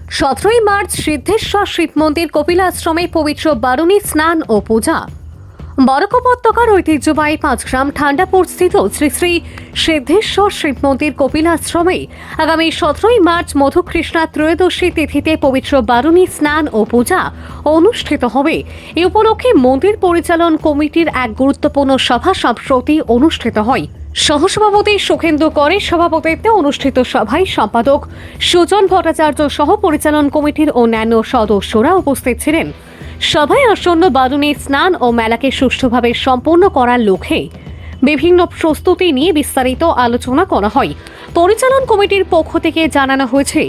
17ই March Siddheshwar Shiva মন্দির কপিলাশ্রমে পবিত্র বারুণী স্নান ও পূজা। বরাক উপত্যকার ঐতিহ্যবাহী 5 গ্রাম ঠান্ডাপুর স্থিত শ্রী শ্রী সিদ্ধেশ্বর শিব মন্দির কপিলাশ্রমে আগামী 17ই মার্চ মধুকৃষ্ণা ত্রয়োদশী তিথিতে পবিত্র বারুণী স্নান ও পূজা অনুষ্ঠিত হবে। এ উপলক্ষে মন্দির পরিচালন কমিটির এক গুরুত্বপূর্ণ সভা সম্প্রতি অনুষ্ঠিত হয়। সহসভাপতি সুখেন্দু করের সভাপতিত্বে অনুষ্ঠিত সভায় সম্পাদক সুজন ভট্টাচার্য সহ পরিচালন কমিটির অন্যান্য সদস্যরা উপস্থিত ছিলেন। সভায় আসন্ন বারুণী স্নান ও মেলাকে সুষ্ঠুভাবে সম্পন্ন করার লক্ষ্যে বিভিন্ন প্রস্তুতি নিয়ে বিস্তারিত আলোচনা করা হয়। পরিচালন কমিটির পক্ষ থেকে জানানো হয়েছে,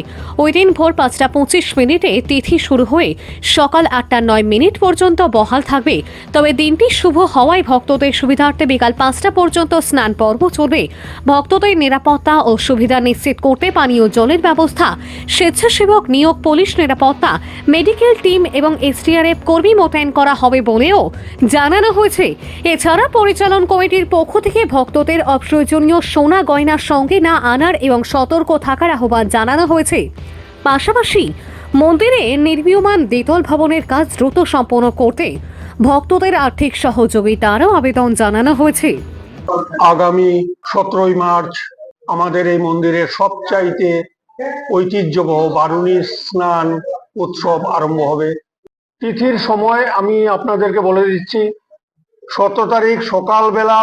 ওই দিন ভোর 5:25 তিথি শুরু হয়ে সকাল 8:09 পর্যন্ত বহাল থাকবে। তবে দিনটি শুভ হওয়ায় ভক্তদের সুবিধার্থে বিকাল 5টা পর্যন্ত স্নান পর্ব চলবে। ভক্তদের নিরাপত্তা ও সুবিধা নিশ্চিত করতে পানীয় জলের ব্যবস্থা, স্বেচ্ছাসেবক নিয়োগ, পুলিশ নিরাপত্তা, মেডিকেল টিম এবং এসডিআরএফ কর্মী মোতায়েন করা হবে বলেও জানানো হয়েছে। এছাড়া পরিচালন কমিটির পক্ষ থেকে ভক্তদের অপ্রয়োজনীয় সোনা গয়নার সঙ্গে না আনার এবং সতর্ক থাকার আহ্বান জানানো হয়েছে। পাশাপাশি মন্দিরে নির্মীয়মান দ্বিতল ভবনের কাজ দ্রুত সম্পন্ন করতে ভক্তদের আর্থিক সহযোগিতারও আবেদন জানানো হয়েছে। আগামী 17ই মার্চ আমাদের এই মন্দিরের সবচাইতে ঐতিহ্যবহ বারুণী স্নান উৎসব আরম্ভ হবে। তিথির সময় আমি আপনাদেরকে বলে দিচ্ছি, 17 তারিখ সকালবেলা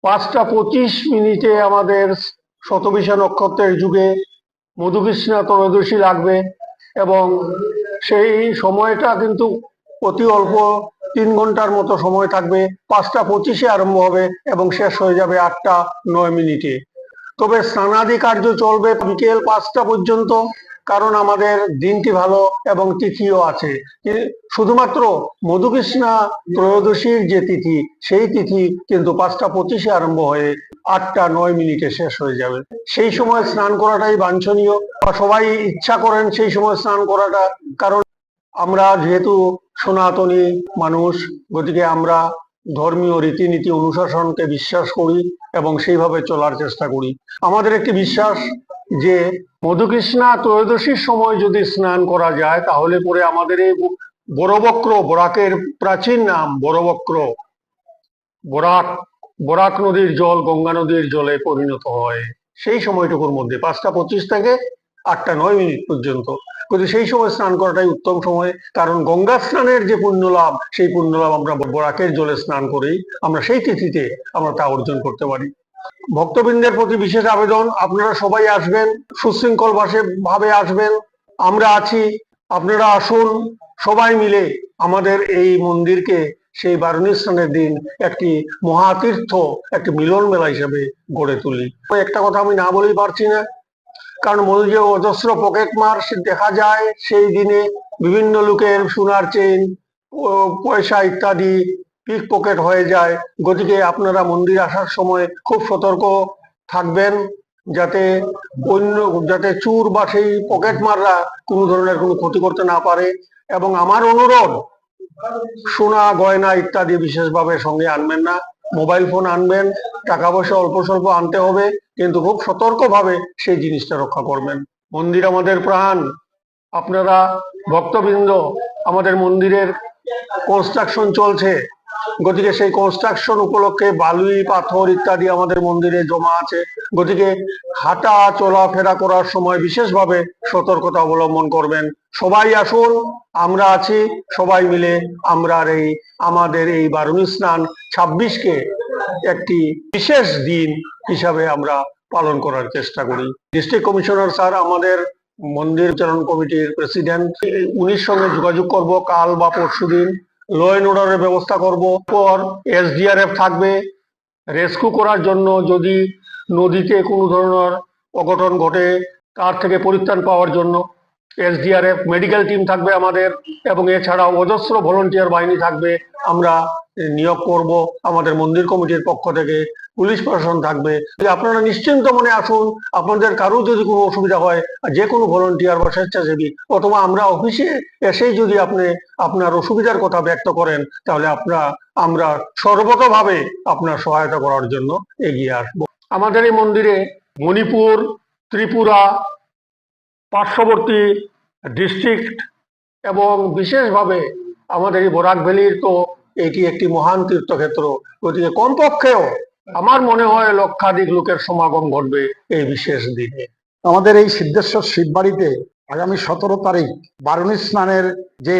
5:25 আমাদের শতবিশা নক্ষত্রের যুগে মধুকৃষ্ণা ত্রয়োদশী লাগবে এবং সেই সময়টা কিন্তু অতি অল্প, 3 ঘন্টার মতো সময় থাকবে। 5:25 আরম্ভ হবে এবং শেষ হয়ে যাবে 8:09। তবে স্নানাদি কার্য চলবে বিকেল 5টা পর্যন্ত, কারণ আমাদের দিনটি ভালো এবং তিথিও আছে। শুধুমাত্র মধুকৃষ্ণা ত্রয়োদশীর যে তিথি, সেই তিথি কিন্তু 5:25 আরম্ভ হয়ে 8:09 শেষ হয়ে যাবে। সেই সময় স্নান করাটাই বাঞ্ছনীয়। সবাই ইচ্ছা করেন সেই সময় স্নান করাটা, কারণ আমরা যেহেতু সনাতনী মানুষ, গতিকে আমরা ধর্মীয় রীতিনীতি অনুশাসনকে বিশ্বাস করি এবং সেইভাবে চলার চেষ্টা করি। আমাদের একটি বিশ্বাস যে মধুকৃষ্ণা ত্রয়োদশীর সময় যদি স্নান করা যায়, তাহলে পরে আমাদের এই বড়বক্র, বরাকের প্রাচীন নাম বড়বক্র, বরাক নদীর জল গঙ্গা নদীর জলে পরিণত হয় সেই সময়টুকুর মধ্যে, 5:25 থেকে 8:09 পর্যন্ত। কিন্তু সেই সময় স্নান করাটাই উত্তম সময়, কারণ গঙ্গা স্নানের যে পুণ্য লাভ, সেই পুণ্য লাভ আমরা বরাকের জলে স্নান করেই আমরা সেই তিথিতে আমরা তা অর্জন করতে পারি। ভক্তবৃন্দের প্রতি বিশেষ আবেদন, আপনারা সবাই আসবেন, সুশৃঙ্খল ভাবে আসবেন। আমরা আছি, আপনারা আসুন, সবাই মিলে আমাদের এই মন্দিরকে সেই বারুণী স্নানের দিন একটি মহাতীর্থ, একটি মিলন মেলা হিসেবে গড়ে তুলি। একটা কথা আমি না বলেই পারছি না, কারণ মধ্যে অজস্র পকেট মার দেখা যায় সেই দিনে। বিভিন্ন লোকের সোনার চেইন, পয়সা ইত্যাদি পিক পকেট হয়ে যায়। গতিকে আপনারা মন্দির আসার সময় খুব সতর্ক থাকবেন, যাতে চোর বা সেই পকেট মাররা কোনো ধরনের কোনো ক্ষতি করতে না পারে। এবং আমার অনুরোধ, সোনা গয়না ইত্যাদি বিশেষভাবে সঙ্গে আনবেন না। মোবাইল ফোন আনবেন, টাকা পয়সা অল্প স্বল্প আনতে হবে, কিন্তু খুব সতর্কভাবে সেই জিনিসটা রক্ষা করবেন। মন্দির আমাদের প্রাণ। আপনারা ভক্তবৃন্দ, আমাদের মন্দিরের কনস্ট্রাকশন চলছে, গতিকে সেই কনস্ট্রাকশন উপলক্ষে বালুই পাথর ইত্যাদি আমাদের মন্দিরে জমা আছে। গতিকে হাঁটা চলাফেরা করার সময় বিশেষভাবে সতর্কতা অবলম্বন করবেন। সবাই আসুন, আমরা আছি, সবাই মিলে আমরা আমাদের এই বারুণী স্নান 26কে একটি বিশেষ দিন হিসাবে আমরা পালন করার চেষ্টা করি। ডিস্ট্রিক্ট কমিশনার স্যার আমাদের মন্দির চালন কমিটির প্রেসিডেন্ট, উনির সঙ্গে যোগাযোগ করব কাল বা পরশুদিন। ল অ্যান্ড অর্ডারের ব্যবস্থা করব। পর এসডিআরএফ থাকবে রেস্কিউ করার জন্য, যদি নদীতে কোনো ধরনের অঘটন ঘটে তার থেকে পরিত্রাণ পাওয়ার জন্য এসডিআরএফ, মেডিকেল টিম থাকবে আমাদের, এবং এছাড়াও অজস্র ভলান্টিয়ার বাহিনী থাকবে, আমরা নিয়োগ করব আমাদের মন্দির কমিটির পক্ষ থেকে। পুলিশ প্রশাসন থাকবে। আপনারা নিশ্চিন্ত মনে আসুন। আপনাদের কারো যদি কোনো অসুবিধা হয়, যে কোনো ভলান্টিয়ার বা স্বেচ্ছাসেবী অথবা আমরা অফিসে এসেই যদি আপনি আপনার অসুবিধার কথা ব্যক্ত করেন, তাহলে আমরা সর্বতভাবে আপনার সহায়তা করার জন্য এগিয়ে আসবো। আমাদের এই মন্দিরে মণিপুর, ত্রিপুরা, পার্শ্ববর্তী ডিস্ট্রিক্ট এবং বিশেষভাবে আমাদের এই বরাক ভ্যালির তো এটি একটি মহান তীর্থক্ষেত্র। গতিকে কমপক্ষেও আমার মনে হয় লক্ষাধিক লোকের সমাগম ঘটবে এই বিশেষ দিনে। আমাদের এই সিদ্ধেশ্বর শিববাড়িতে আগামী 17 তারিখ বারুণী স্নানের যে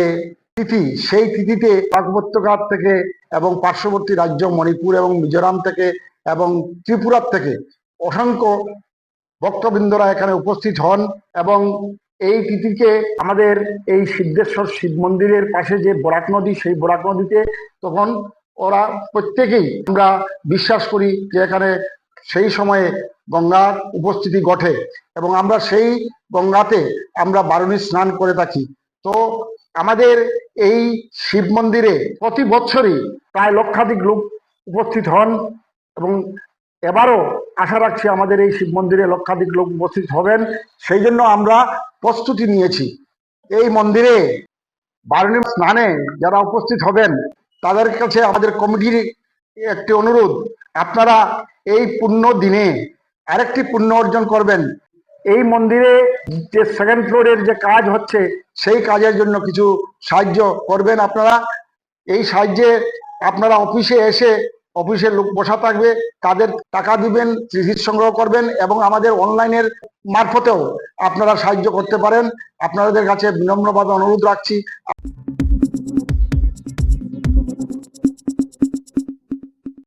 তিথি, সেই তিথিতে পাক উপত্যকার থেকে এবং পার্শ্ববর্তী রাজ্য মণিপুর এবং মিজোরাম থেকে এবং ত্রিপুরার থেকে অসংখ্য ভক্তবৃন্দরা এখানে উপস্থিত হন এবং এই তিথিকে আমাদের এই সিদ্ধেশ্বর শিব মন্দিরের পাশে যে বরাক নদী, সেই বরাক নদীতে তখন ওরা প্রত্যেকেই আমরা বিশ্বাস করি যে এখানে সেই সময়ে গঙ্গার উপস্থিতি ঘটে এবং আমরা সেই গঙ্গাতে আমরা বারুণী স্নান করে থাকি। তো আমাদের এই শিব মন্দিরে প্রতি বছরই প্রায় লক্ষাধিক লোক উপস্থিত হন এবং এবারও আশা রাখছি আমাদের এই শিব মন্দিরে লক্ষাধিক লোক উপস্থিত হবেন। সেই জন্য আমরা প্রস্তুতি নিয়েছি। এই মন্দিরে বারুণী স্নানে যারা উপস্থিত হবেন তাদের কাছে আমাদের কমিটির একটি অনুরোধ, আপনারা এই পুণ্য দিনে আরেকটি পুণ্য অর্জন করবেন। এই মন্দিরে যে সেকেন্ড ফ্লোরের যে কাজ হচ্ছে সেই কাজের জন্য কিছু সাহায্য করবেন আপনারা। এই সাহায্যে আপনারা অফিসে এসে, অফিসে লোক বসা থাকবে, তাদের টাকা দিবেন, রিসিট সংগ্রহ করবেন এবং আমাদের অনলাইনের মারফতেও আপনারা সাহায্য করতে পারেন। আপনাদের কাছে বিনম্রভাবে অনুরোধ রাখছি।